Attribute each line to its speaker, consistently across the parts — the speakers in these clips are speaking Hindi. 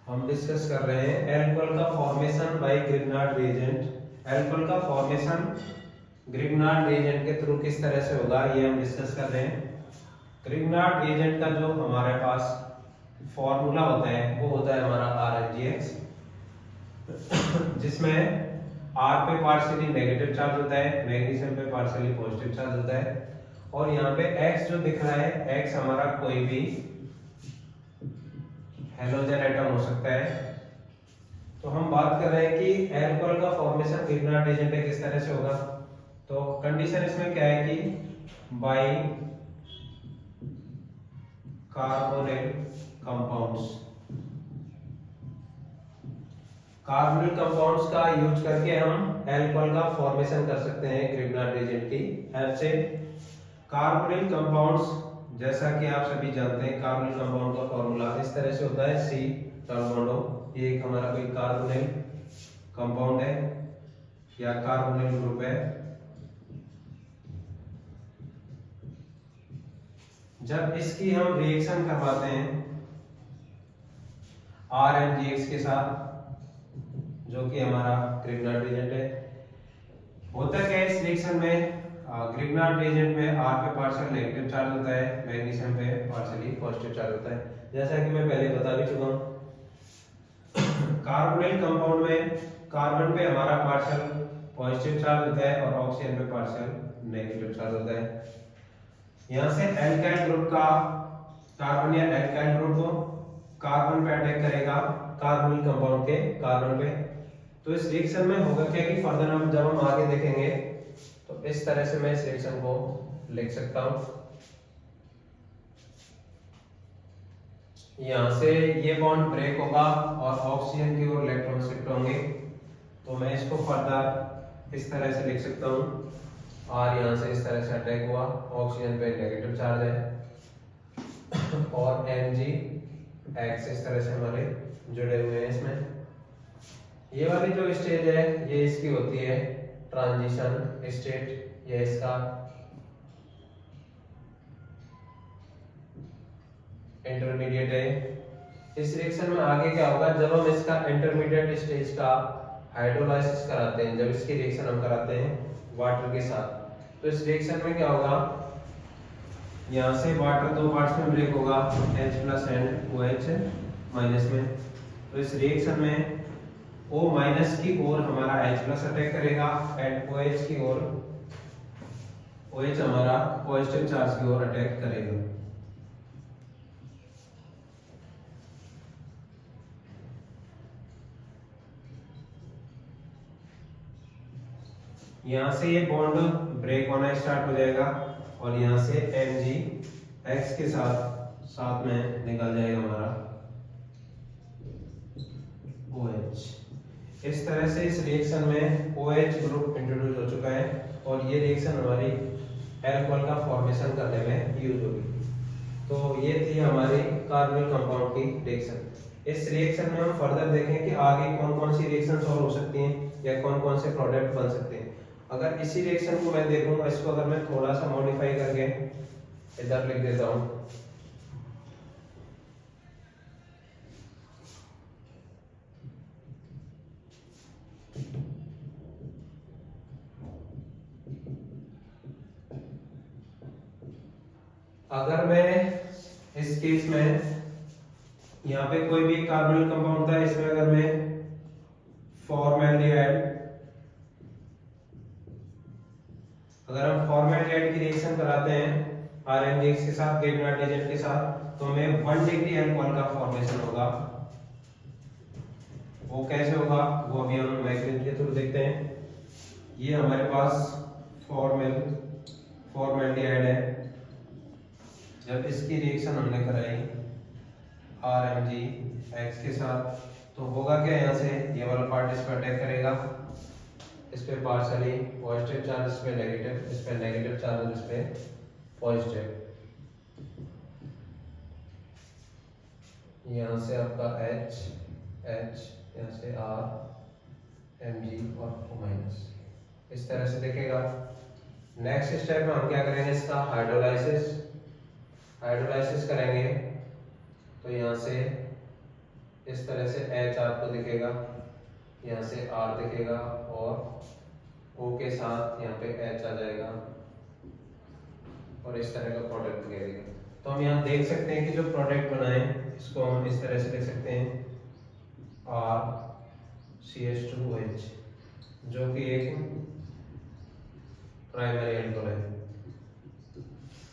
Speaker 1: हम डिस्कस कर रहे हैं एल्कोहल का formation by Grignard reagent. Alcohol का फॉर्मेशन ग्रिग्नार्ड रिएजेंट के थ्रू किस तरह से होगा ये हम डिस्कस कर रहे हैं। ग्रिग्नार्ड रिएजेंट का जो हमारे पास फॉर्मूला होता है वो होता है हमारा RnGx, जिसमें R पे पार्शियली नेगेटिव चार्ज होता है, मैग्नीशियम पे पार्शियली पॉजिटिव चार्ज होता है, और यहाँ पे X जो दिख रहा है X हमारा कोई भी हेलोजन एटम हो सकता है। तो हम बात कर रहे हैं कि एल्कोहल का फॉर्मेशन ग्रिग्नार्ड रिएजेंट में किस तरह से होगा। तो कंडीशन इसमें क्या है कि by carbonyl compounds, carbonyl compounds का यूज करके हम एल्कोहल का फॉर्मेशन कर सकते हैं ग्रिग्नार्ड रिएजेंट की हेल्प से। कार्बोनिल कंपाउंड्स जैसा कि आप सभी जानते हैं, कार्बोनिल कंपाउंड का फॉर्मूला इस तरह से होता है C टर्मोडो। ये एक हमारा कोई कार्बोनिल कंपाउंड है या कार्बोनिल ग्रुप है। जब इसकी हम रिएक्शन करवाते हैं RnGx के साथ, जो कि हमारा ग्रिग्नार्ड रिएजेंट है, होता क्या है इस रिएक्शन में, ग्रिग्नार्ड रिएजेंट में R पे पार्शियल नेगेटिव चार्ज होता है, मैग्नीशियम पे पार्शियली पॉजिटिव चार्ज होता है, जैसा कि मैं पहले बता भी चुका हूँ। कार्बोनिल कंपाउंड में कार्बन पे हमारा पार्शियल पॉजिटिव चार्ज होता है और ऑक्सीजन पे पार्शियल नेगेटिव चार्ज होता है। यहाँ से एल्काइल ग्रुप का कार्बन या एल्काइल ग्रुप को कार्बन पे अटैक करेगा, कार्बोनिल कंपाउंड के कार्बन पे। तो इस रिएक्शन में होगा क्या कि फर्दर हम जब हम आगे देखेंगे तो इस तरह से मैं इस रिएक्शन को लिख सकता हूं। यहां से ये बॉन्ड ब्रेक होगा और ऑक्सीजन की ओर इलेक्ट्रॉन शिफ्ट होंगे। तो मैं इसको फर्दर इस तरह से लिख सकता हूं, और यहां से इस तरह से अटैक हुआ, ऑक्सीजन पे नेगेटिव चार्ज है और Mg(X) इस तरह से हमारे जुड़े हुए हैं इसमें। ये वाली जो स्टेज है ये इसकी होती है ट्रांजिशन स्टेट, ये इसका इंटरमीडिएट है। इस रिएक्शन में आगे क्या होगा, जब हम इसका इंटरमीडिएट स्टेज का हाइड्रोलाइसिस कराते हैं, जब इसकी रिएक्शन हम कराते हैं वाटर के साथ, तो इस रिएक्शन में क्या होगा, यहाँ से वाटर दो पार्ट्स में ब्रेक होगा, H+ एंड OH- में। तो इस रिएक्शन में O- की ओर हमारा H+ अटैक करेगा एंड OH की ओर OH हमारा पॉजिटिव चार्ज की ओर अटैक करेगा। यहाँ से ये बॉन्ड ब्रेक होना स्टार्ट हो जाएगा और यहाँ से Mg(X) के साथ में निकल जाएगा हमारा OH। इस तरह से इस रिएक्शन में OH ग्रुप इंट्रोड्यूस हो चुका है और ये रिएक्शन हमारी एल्कोहल का फॉर्मेशन करने में यूज होगी। तो ये थी हमारी कार्बोनिल कंपाउंड की रिएक्शन। इस रिएक्शन में हम फर्दर देखें कि आगे कौन कौन सी रिएक्शन सॉल्व हो सकती हैं या कौन कौन से प्रोडक्ट बन सकते हैं। अगर इसी रिएक्शन को मैं देखूंगा, इसको अगर मैं थोड़ा सा मॉडिफाई करके इधर लिख देता हूँ, अगर मैं इस केस में यहाँ पे कोई भी कार्बोनिल कंपाउंड था, इसमें अगर मैं फॉर्मेल्डिहाइड, अगर हम फॉर्मेल्डिहाइड की रिएक्शन कराते हैं RnGx के साथ, ग्रिग्नार्ड रिएजेंट के साथ, तो हमें 1 डिग्री अल्कोहल का फॉर्मेशन होगा। वो कैसे होगा वो अभी हम मैकेनिज्म के थ्रू देखते हैं। ये हमारे पास फॉर्मेल्डिहाइड है, जब इसकी रिएक्शन हमने कराई RmGx के साथ, तो होगा क्या, यहाँ से ये वाला पार्ट इस पर अटैक करेगा, इस पे पार्शियली पॉजिटिव चार्ज, इस पे नेगेटिव चार्ज, इस पे पॉजिटिव। यहाँ से आपका H, यहाँ से R, Mg और O-, इस तरह से दिखेगा। नेक्स्ट स्टेप में हम क्या करेंगे, इसका हाइड्रोलाइसिस करेंगे। तो यहाँ से इस तरह से H आपको दिखेगा, यहाँ से R दिखेगा और O के साथ यहाँ पे H आ जाएगा और इस तरह का प्रोडक्ट दिखेगा। तो हम यहाँ देख सकते हैं कि जो प्रोडक्ट बनाए इसको हम इस तरह से लिख सकते हैं RCH2OH, जो कि एक प्राइमरी अल्कोहल है।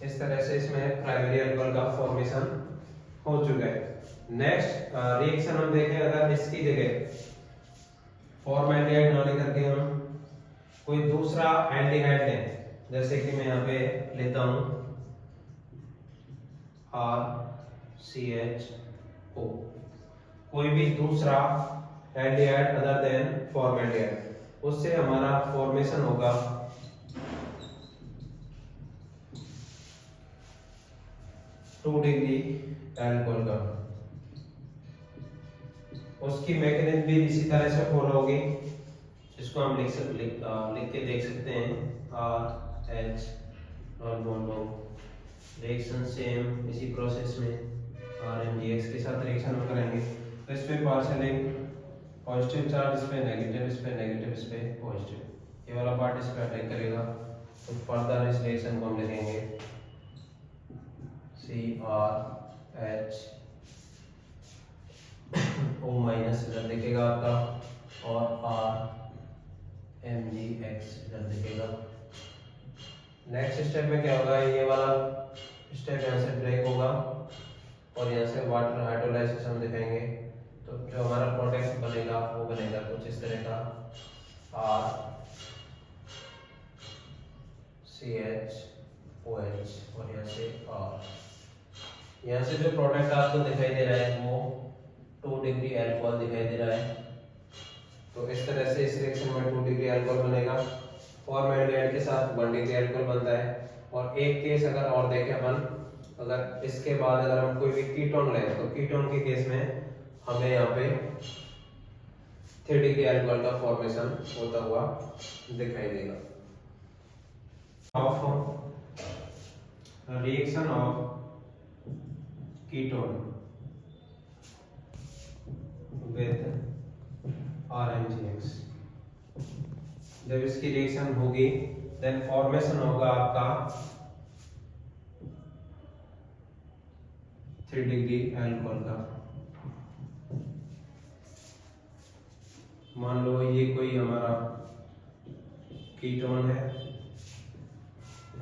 Speaker 1: इस तरह से इसमें प्राइमरी अल्कोहल का फॉर्मेशन हो चुका है। नेक्स्ट रिएक्शन हम देखें, अगर इसकी जगह फॉर्मेल्डिहाइड ना लेकर के हम कोई दूसरा एल्डिहाइड लें, जैसे कि मैं यहाँ पे लेता हूं RCHO, कोई भी दूसरा एल्डिहाइड अदर देन फॉर्मेल्डिहाइड, उससे हमारा फॉर्मेशन होगा 2 डिग्री अल्कोहल का। उसकी मैकेनिज्म भी इसी तरह से फॉलो होगी, इसको हम लिख के देख सकते हैं RH non bond reaction same इसी प्रोसेस में RMGX के साथ रिएक्शन हम करेंगे। तो इस पे पार्शियली पॉजिटिव चार्ज, इस पे नेगेटिव, इस पे नेगेटिव, इस पे पॉजिटिव, ये वाला पार्ट इस पे अटैक करेगा। तो फर्दर इस रिएक्शन को हम लिखेंगे CRH O माइनस इधर दिखेगा आपका और RMGX इधर दिखेगा। नेक्स्ट स्टेप में क्या होगा, ये वाला स्टेप यहाँ से ब्रेक होगा और यहाँ से वाटर हाइड्रोलाइसिस हम दिखाएंगे। तो जो हमारा प्रोडक्ट बनेगा वो बनेगा कुछ इस तरह का RCHOH और यहाँ से R। यहाँ से जो प्रोडक्ट आपको दिखाई दे रहा है वो 2 डिग्री अल्कोहल दिखाई दे रहा है। तो इस तरह से इस रिएक्शन में 2 डिग्री अल्कोहल बनेगा। फॉर्मेल्डिहाइड के साथ 1 डिग्री अल्कोहल बनता है। और एक केस अगर और देखें अपन, अगर इसके बाद अगर हम कोई भी कीटोन लें, तो कीटोन के केस में हमें यहाँ पे 3 डिग्री अल्कोहल का फॉर्मेशन होता हुआ दिखाई देगा। Of reaction of ketone with RMGX, जब इसकी रिएक्शन होगी देन फॉर्मेशन होगा आपका 3 डिग्री अल्कोहल का। मान लो ये कोई हमारा कीटोन है,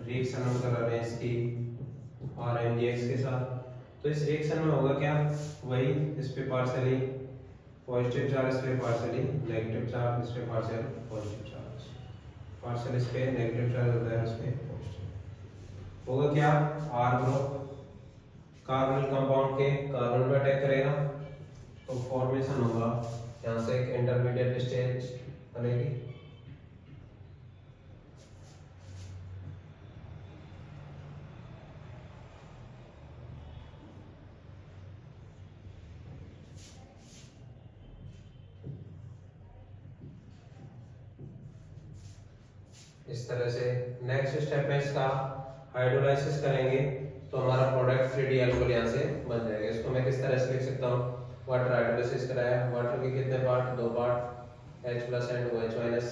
Speaker 1: रिएक्शन हम कर रहे हैं इसकी RMGX के साथ। तो इस रिएक्शन में होगा क्या, वही इस पे पार्शियली पॉजिटिव चार्ज, इस पे पार्शियली नेगेटिव चार्ज, इस पे पार्शियल पॉजिटिव चार्ज, पार्शियल इस पे नेगेटिव चार्ज होता है, इस पे पॉजिटिव होगा क्या, R ग्रुप कार्बोनिल कंपाउंड के कार्बन पे अटैक करेगा तो फॉर्मेशन होगा, यहाँ से एक इंटरमीडिएट स्टेज बनेगी। इस तरह से नेक्स्ट स्टेप में इसका हाइड्रोलाइसिस करेंगे तो हमारा प्रोडक्ट 3D अल्कोहल यहाँ से बन जाएगा। इसको मैं किस तरह से लिख सकता हूँ, वाटर हाइड्रोलाइसिस कराया, वाटर के कितने part, 2 part, H plus and OH minus.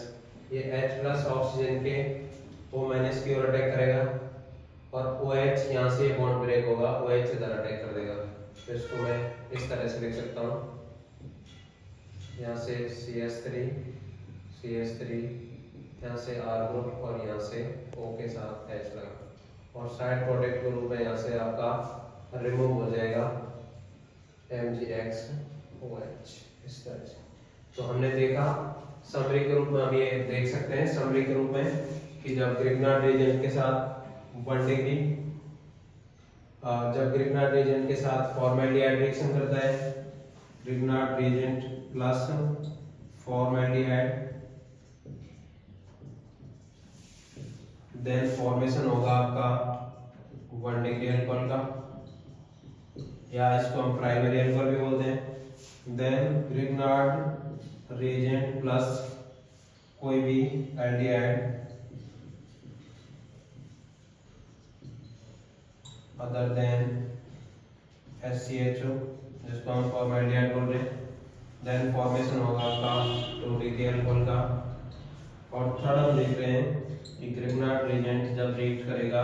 Speaker 1: ये H प्लस ऑक्सीजन के O माइनस की ओर अटैक करेगा और OH यहाँ से बॉन्ड ब्रेक होगा, OH इधर अटैक कर देगा। तो इसको मैं इस तरह से लिख सकता हूँ, यहाँ से CH3 यहाँ से R ग्रुप और यहाँ से O के साथ H लगा और साइड प्रोडक्ट के रूप में यहाँ से आपका रिमूव हो जाएगा MgXOH इस तरह से। तो हमने देखा समरी के रूप में, हम ये देख सकते हैं समरी के रूप में कि जब ग्रिग्नार्ड रिएजेंट के साथ 1 डिग्री, जब ग्रिग्नार्ड रिएजेंट के साथ फॉर्मेल्डिहाइड रिएक्शन करता है, Grignard reagent plus formaldehyde, then formation होगा आपका 1 डिग्री अल्कोहल का, या इसको हम प्राइमरी अल्कोहल भी बोलते हैं। देन ग्रिग्नार्ड रिएजेंट प्लस कोई भी एल्डिहाइड अदर देन HCHO जिसको हम फॉर्मेल्डिहाइड बोल रहे हैं। देन फॉर्मेशन होगा आपका 2 डिग्री अल्कोहल का। और थर्ड हम देख रहे हैं कि ग्रिग्नार्ड रिएजेंट जब रिएक्ट करेगा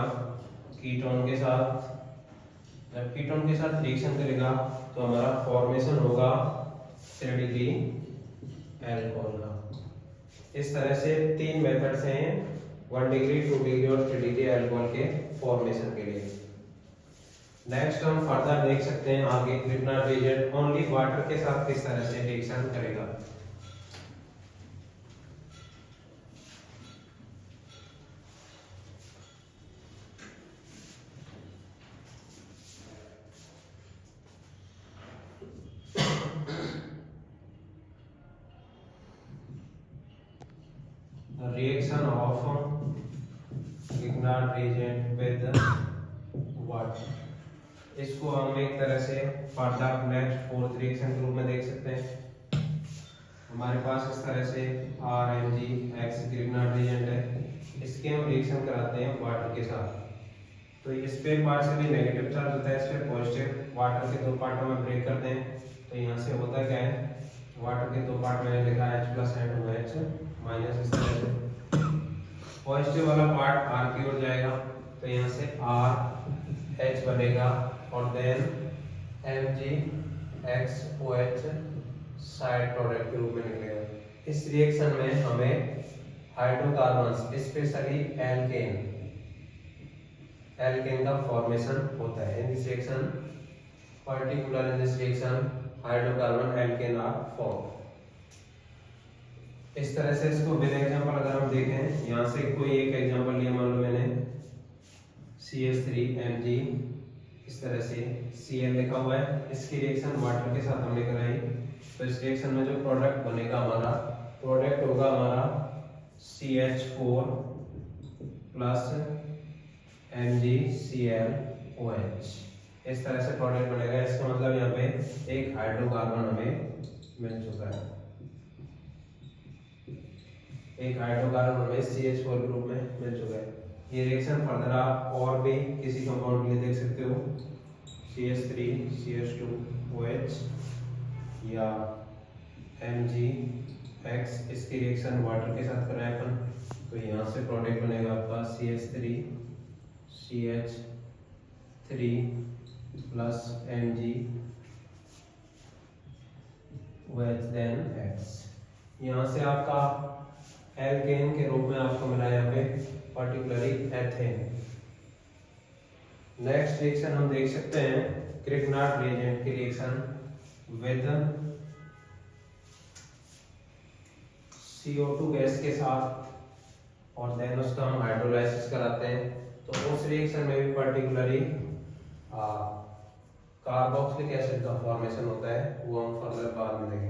Speaker 1: कीटोन के साथ, जब कीटोन के साथ रिएक्शन करेगा तो हमारा फॉर्मेशन होगा 3 डिग्री अल्कोहल का। इस तरह से 3 मेथड्स हैं 1 डिग्री, 2 डिग्री और 3 डिग्री अल्कोहल के फॉर्मेशन के लिए। नेक्स्ट हम फर्दर देख सकते हैं आगे ग्रिग्नार्ड रिएजेंट ओनली वाटर के साथ किस तरह से रिएक्शन करेगा। Reaction of Grignard reagent with water, इसको हम एक तरह से फर्दर नेक्स्ट फोर्थ रिएक्शन के रूप में देख सकते हैं। हमारे पास इस तरह से RMgX ग्रिग्नार्ड रिएजेंट है, इसके हम रिएक्शन कराते हैं वाटर के साथ। तो इस पे पार्शियली नेगेटिव चार्ज होता है, इस पे पॉजिटिव। वाटर के 2 पार्टों में ब्रेक करते हैं तो यहाँ से होता क्या है, वाटर के 2 पार्ट में लिखा है H+ एंड OH माइनस। इस तरह से पॉजिटिव वाला पार्ट R की ओर जाएगा तो यहाँ से RH बनेगा और देन MgXOH साइड प्रोडक्ट के रूप में निकलेगा। इस रिएक्शन में हमें हाइड्रोकार्बन्स स्पेशली एल्केन का फॉर्मेशन होता है। In this reaction particular in this reaction hydrocarbon alkane are form. इस तरह से इसको विद एग्जांपल अगर हम देखें, यहाँ से कोई एक एग्जांपल लिया, मान लो मैंने CH3Mg, इस तरह से Cl लिखा हुआ है, इसकी रिएक्शन वाटर के साथ हमने कराई तो इस रिएक्शन में जो प्रोडक्ट बनेगा हमारा, प्रोडक्ट होगा हमारा CH4 प्लस MgClOH। इस तरह से प्रोडक्ट बनेगा। इसका मतलब यहाँ पे एक हाइड्रोकार्बन हमें मिल चुका है, एक हाइड्रोकार्बन हमें CH4 ग्रुप में मिल चुका है। ये रिएक्शन फर्दर आप और भी किसी कंपाउंड के लिए देख सकते हो, CH3CH2OH या MgX, इसकी रिएक्शन वाटर के साथ कराए अपन तो यहाँ से प्रोडक्ट बनेगा आपका CH3CH3 plus MgOH then X। यहाँ से आपका एल्केन के रूप में आपको मिला है यहाँ पे पर्टिकुलरली एथेन। नेक्स्ट रिएक्शन हम देख सकते हैं ग्रिग्नार्ड रिएजेंट की रिएक्शन विद CO2 गैस के साथ और देन उसका हम हाइड्रोलाइसिस कराते हैं। तो उस रिएक्शन में भी पर्टिकुलरली कार्बोक्सिलिक एसिड का फॉर्मेशन होता है, वो हम फर्दर बाद में देखेंगे।